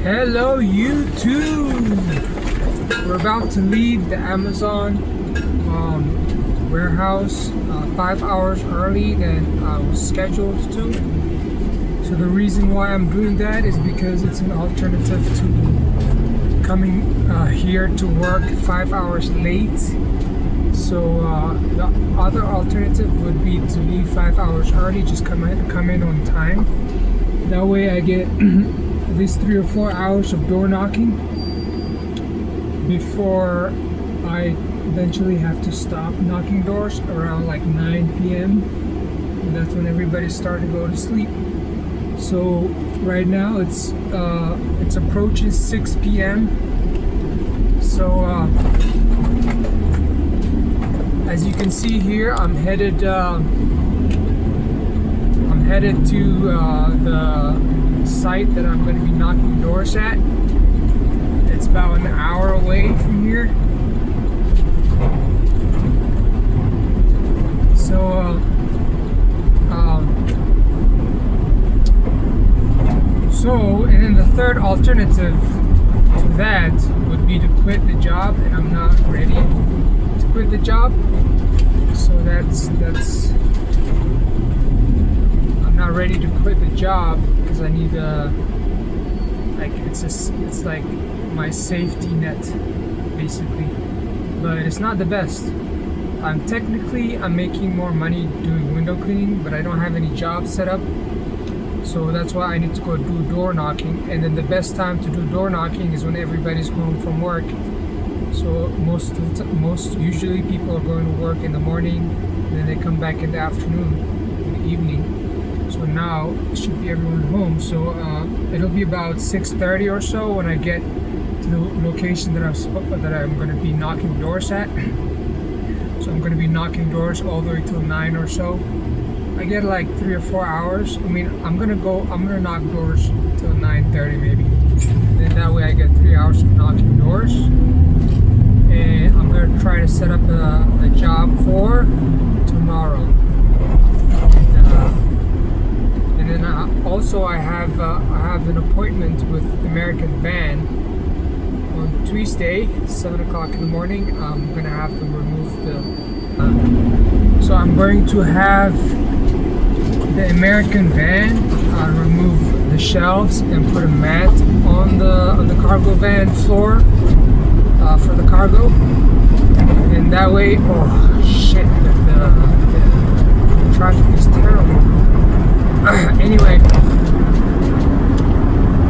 Hello YouTube! We're about to leave the Amazon warehouse 5 hours early than I was scheduled to. So the reason why I'm doing that is because it's an alternative to coming here to work 5 hours late. So the other alternative would be to leave 5 hours early, just come in on time. That way I get at least 3 or 4 hours of door knocking before I eventually have to stop knocking doors around like 9 p.m. And that's when everybody's starting to go to sleep. So right now it's approaching 6 p.m. So as you can see here, I'm headed to the site that I'm going to be knocking doors at. It's about an hour away from here. And then the third alternative to that would be to quit the job, and I'm not ready to quit the job. So that's I'm not ready to quit the job because I need it's like my safety net basically, but it's not the best. I'm making more money doing window cleaning, but I don't have any jobs set up, so that's why I need to go do door knocking. And then the best time to do door knocking is when everybody's home from work. So usually people are going to work in the morning, and then they come back in the afternoon, in the evening. So now it should be everyone home. So it'll be about 6:30 or so when I get to the location that I'm going to be knocking doors at. So I'm going to be knocking doors all the way till 9 or so. I get like 3 or 4 hours. I mean, I'm gonna knock doors till 9:30 maybe. Then that way I get 3 hours of knocking doors. And I'm gonna try to set up a job for tomorrow. And then also I have an appointment with American Van on Tuesday, 7 o'clock in the morning. I'm gonna have them remove so I'm going to have the American Van remove the shelves and put a mat on the cargo van floor for the cargo, and that way, oh shit, the traffic is terrible. Anyway,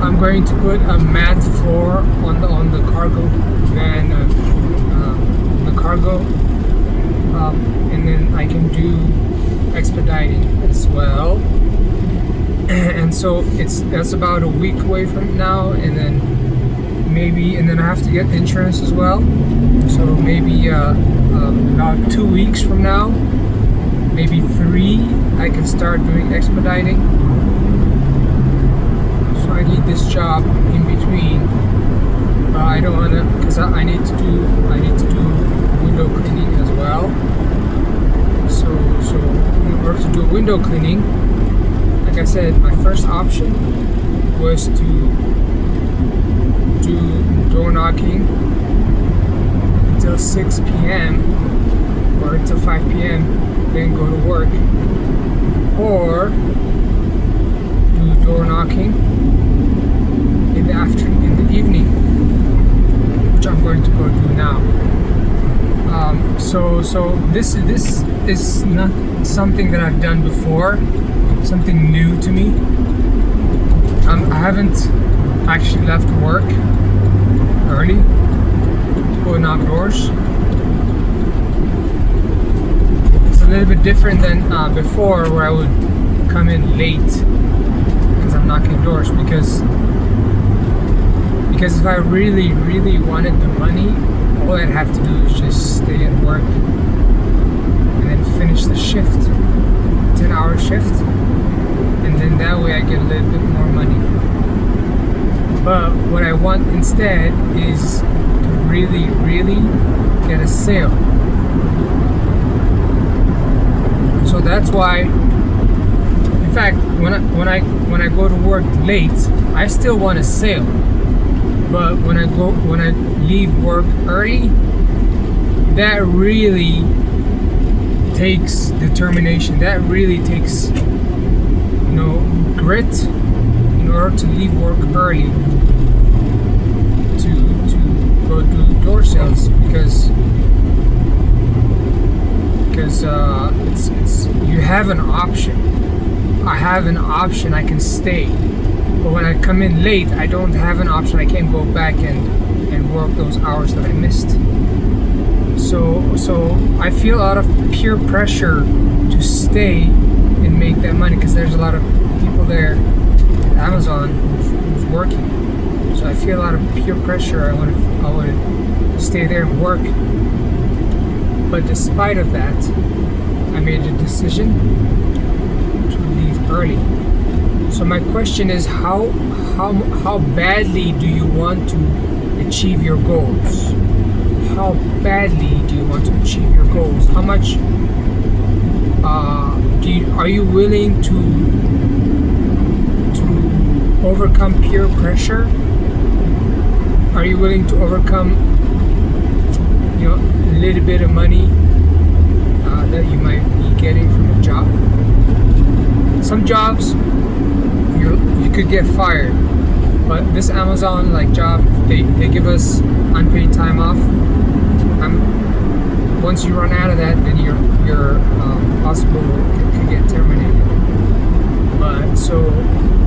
I'm going to put a mat floor on the cargo van, the cargo, and then I can do expediting as well. And so that's about a week away from now, and then I have to get insurance as well. So maybe about 2 weeks from now, maybe 3, I can start doing expediting. So I need this job in between. I don't wanna, because I need to do window cleaning as well. So in order to do window cleaning, like I said, my first option was to do door knocking until 6 p.m. or until 5 p.m. then go to work, or do door knocking in the afternoon, in the evening, which I'm going to go do now. So this is not something that I've done before, something new to me. I haven't actually left work early to go knock doors. It's a little bit different than before, where I would come in late because I'm knocking doors, because if I really wanted the money, all I'd have to do is just stay at work and then finish the shift, 10-hour shift, and then that way I get a little bit more money. But what I want instead is to really get a sale. So that's why, in fact, when I go to work late, I still want a sale. But when I leave work early, that really takes determination. That really takes, grit in order to leave work early to go do door sales, because it's you have an option. I have an option. I can stay, but when I come in late, I don't have an option. I can't go back and work those hours that I missed. So I feel a lot of peer pressure to stay and make that money, because there's a lot of people there at Amazon who's working. So I feel a lot of peer pressure. I want to stay there and work. But despite of that, I made a decision to leave early. So my question is, how badly do you want to achieve your goals? How badly do you want to achieve your goals? How much are you willing to overcome peer pressure? Are you willing to overcome a little bit of money that you might be getting from a job? Some jobs you could get fired, but this Amazon job, they give us unpaid time off. Once you run out of that, then you're possible to get terminated.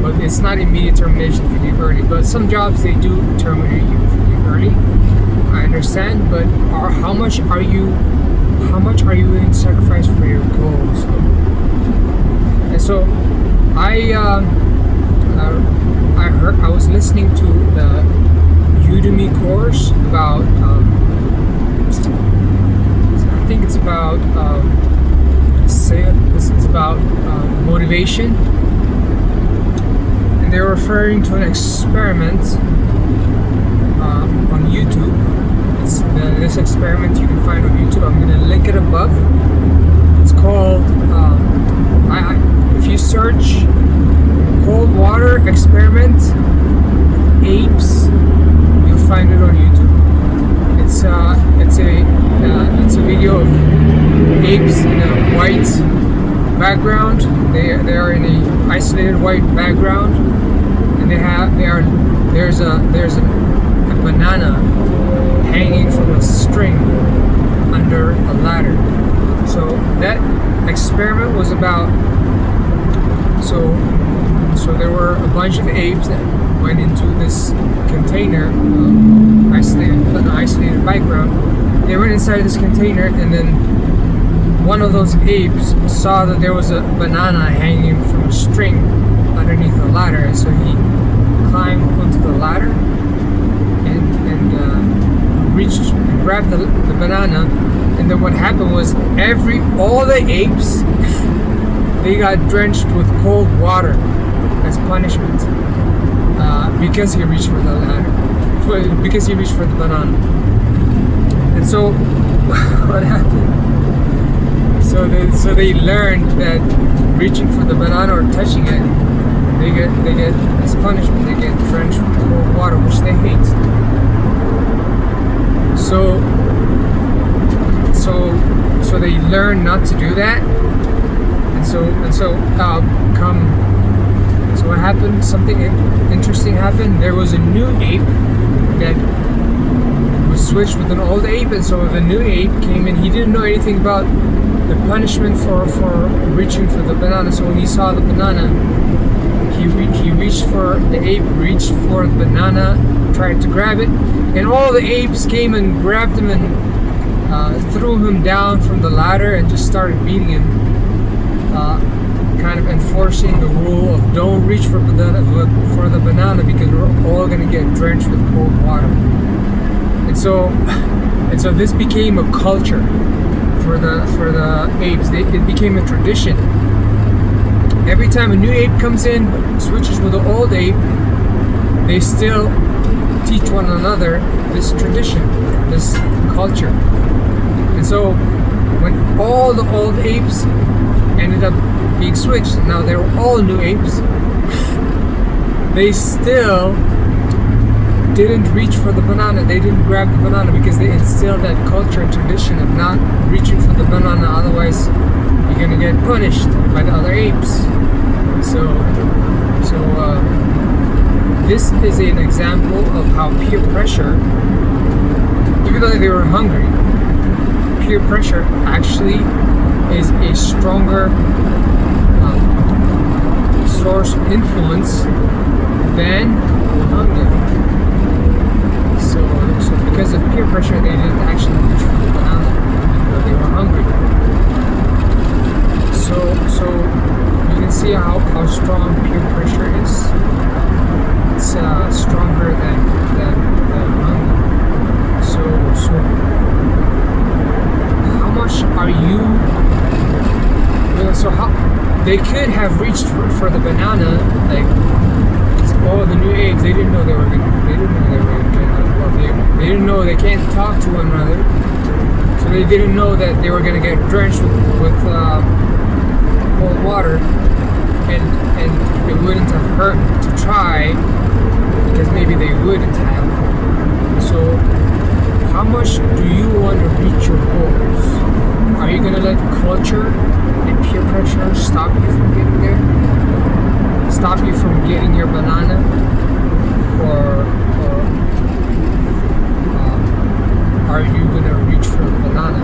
But it's not immediate termination if you leave early. But some jobs, they do terminate you if you leave early. I understand, but how much are you willing to sacrifice for your goals? And so I was listening to the Udemy course about I think it's about it's about motivation, and they're referring to an experiment on YouTube. This experiment you can find on YouTube. I'm going to link it above. It's called if you search cold water experiment apes, you'll find it on YouTube. It's a video of apes in a white background. They are in a isolated white background, and there's a banana hanging from a string under a ladder. So that experiment was about so there were a bunch of apes that went into this container, isolated background. They went inside this container, and then one of those apes saw that there was a banana hanging from a string underneath the ladder, and so he climbed onto the ladder and reached and grabbed the banana. And then what happened was all the apes they got drenched with cold water as punishment because he reached for the ladder, because he reached for the banana. And so what happened? So they learned that reaching for the banana or touching it, they get as punishment, they get drenched with cold water, which they hate. So they learn not to do that, and so what happened? Something interesting happened. There was a new ape that was switched with an old ape, and so the new ape came in. He didn't know anything about the punishment for reaching for the banana. So when he saw the banana, he reached for the ape, reached for the banana, tried to grab it, and all the apes came and grabbed him and threw him down from the ladder and just started beating him, kind of enforcing the rule of don't reach for the banana because we're all going to get drenched with cold water. And so this became a culture for the apes. It became a tradition. Every time a new ape comes in, switches with the old ape, they still teach one another this tradition, this culture. And so when all the old apes ended up being switched, now they were all new apes, they still didn't reach for the banana. They didn't grab the banana because they instilled that culture and tradition of not reaching for the banana. Otherwise, you're gonna get punished by the other apes. So this is an example of how peer pressure, even though they were hungry, peer pressure actually is a stronger source of influence than hunger. So because of peer pressure, they didn't actually reach for the banana, even though they were hungry. So you can see how strong peer pressure is. It's stronger than hunger. So how much are you? So how they could have reached for the banana, like all the new apes. They didn't know they were gonna. They didn't know they were gonna get out. Well, they didn't know they can't talk to one another. So they didn't know that they were gonna get drenched with cold water, and it wouldn't have hurt to try, because maybe they wouldn't have. So how much do you want to reach your goals? Are you gonna let culture and peer pressure stop you from getting there? Stop you from getting your banana? Or are you gonna reach for the banana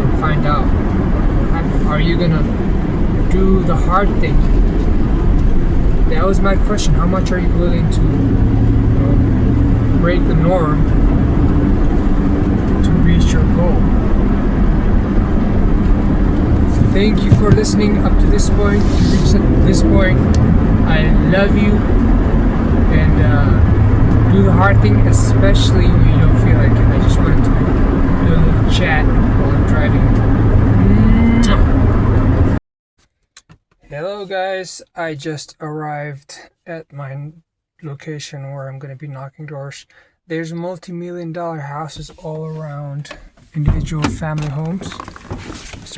and find out what happened? Are you gonna do the hard thing? That was my question. How much are you willing to break the norm to reach your goal? Thank you for listening up to this point. If you reached this point, I love you. And do the hard thing, especially when you don't feel like it. I just wanted to do a little chat while I'm driving. Hello guys, I just arrived at my location where I'm going to be knocking doors. There's multi-million-dollar houses all around, individual family homes.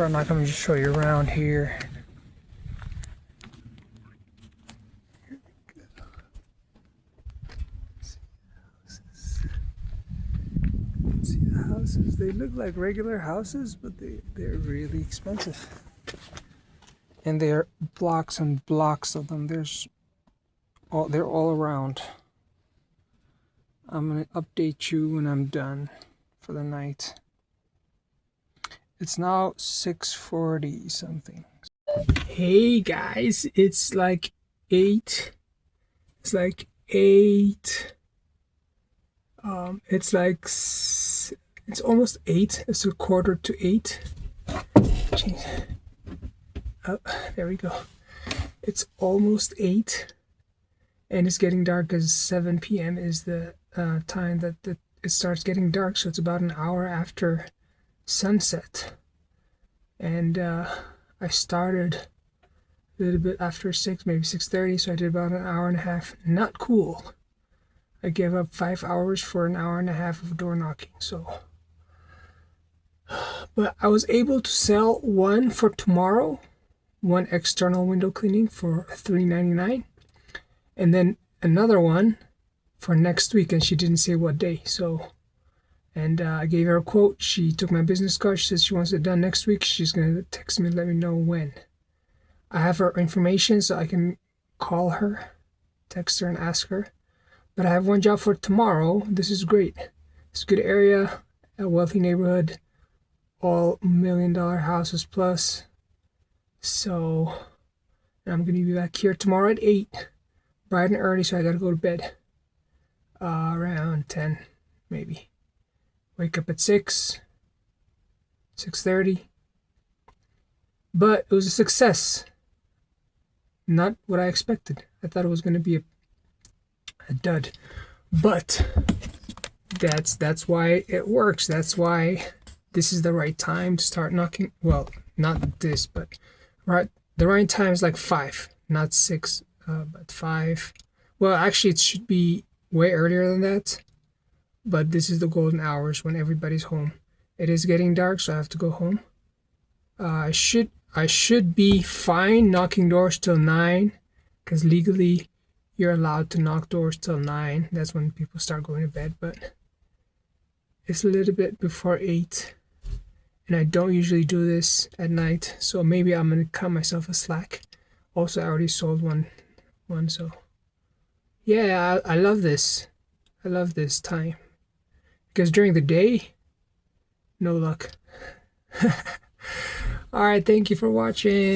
I'm not going to just show you around here. See the houses. They look like regular houses, but they're really expensive. And there are blocks and blocks of them. They're all around. I'm gonna update you when I'm done for the night. It's now 6:40 something. Hey guys, it's like 8. It's like 8. It's almost 8. It's 7:45. Jeez. Oh, there we go. It's almost 8, and it's getting dark because 7 p.m. is the time that it starts getting dark. So it's about an hour after sunset. And I started a little bit after 6, maybe 6:30. So I did about an hour and a half. Not cool. I gave up 5 hours for an hour and a half of door knocking. So, but I was able to sell one for tomorrow. One external window cleaning for $3.99, and then another one for next week, and she didn't say what day. So, and I gave her a quote. She took my business card. She says she wants it done next week. She's gonna text me, let me know when. I have her information, so I can call her, text her, and ask her. But I have one job for tomorrow. This is great. It's a good area, a wealthy neighborhood, all $1-million houses plus. So I'm gonna be back here tomorrow at 8, bright and early. So I gotta go to bed around 10, maybe. Wake up at 6:30. But it was a success. Not what I expected. I thought it was gonna be a dud. But that's why it works. That's why this is the right time to start knocking. Well, not this, but right. The right time is like 5, not 6, but 5. Well, actually, it should be way earlier than that. But this is the golden hours when everybody's home. It is getting dark, so I have to go home. I should be fine knocking doors till 9, because legally you're allowed to knock doors till 9. That's when people start going to bed, but it's a little bit before 8. And I don't usually do this at night, so maybe I'm gonna cut myself a slack. Also, I already sold one, so yeah, I love this. I love this time because during the day, no luck. All right, thank you for watching.